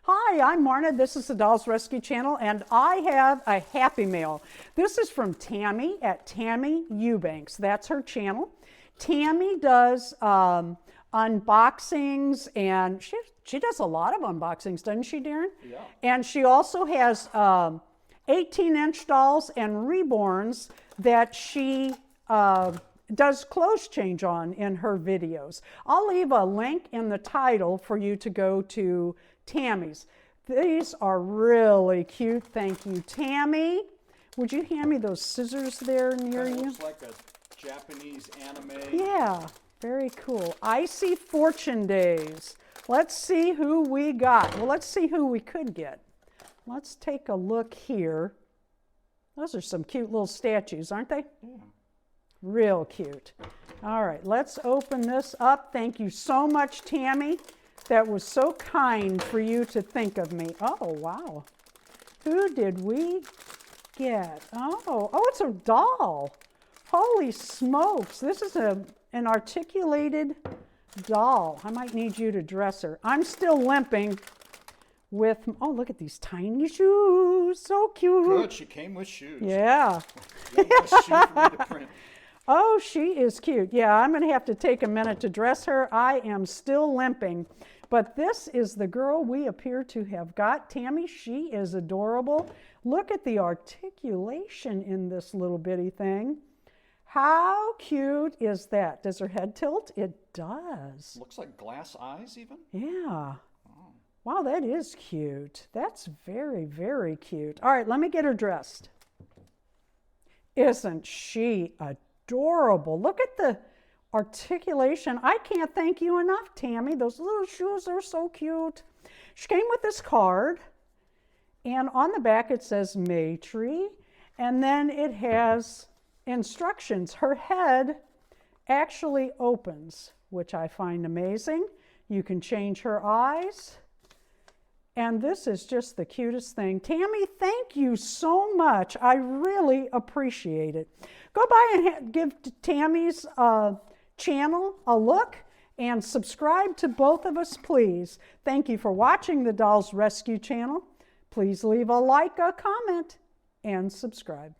Hi, I'm Marna. This is the Dolls Rescue Channel, and I have a Happy Mail. This is from Tammy at Tammy Eubanks. That's her channel. Tammy does unboxings, and she does a lot of unboxings, doesn't she, Deron? Yeah. And she also has 18-inch dolls and reborns that she does clothes change on in her videos. I'll leave a link in the title for you to go to Tammy's. These are really cute. Thank you, Tammy. Would you hand me those scissors there near you? Looks like a Japanese anime. Yeah, very cool. Icy Fortune Days. Let's see who we got. Well, let's see who we could get. Let's take a look here. Those are some cute little statues, aren't they? Yeah. Real cute. All right, let's open this up. Thank you so much, Tammy. That was so kind for you to think of me. Oh, wow. Who did we get? Oh, it's a doll. Holy smokes. This is an articulated doll. I might need you to dress her. I'm still limping with, oh, look at these tiny shoes. So cute. Good, she came with shoes. Yeah. You got a shoe for me to print. Oh, she is cute. Yeah, I'm going to have to take a minute to dress her. I am still limping. But this is the girl we appear to have got. Tammy, she is adorable. Look at the articulation in this little bitty thing. How cute is that? Does her head tilt? It does. Looks like glass eyes even. Yeah. Oh. Wow, that is cute. That's very, very cute. All right, let me get her dressed. Isn't she adorable? Look at the articulation. I can't thank you enough, Tammy. Those little shoes are so cute. She came with this card, and on the back it says Maytree, and then it has instructions. Her head actually opens, which I find amazing. You can change her eyes, and this is just the cutest thing. Tammy, thank you so much. I really appreciate it. Go by and give Tammy's channel a look and subscribe to both of us, please. Thank you for watching the Dolls Rescue Channel. Please leave a like, a comment, and subscribe.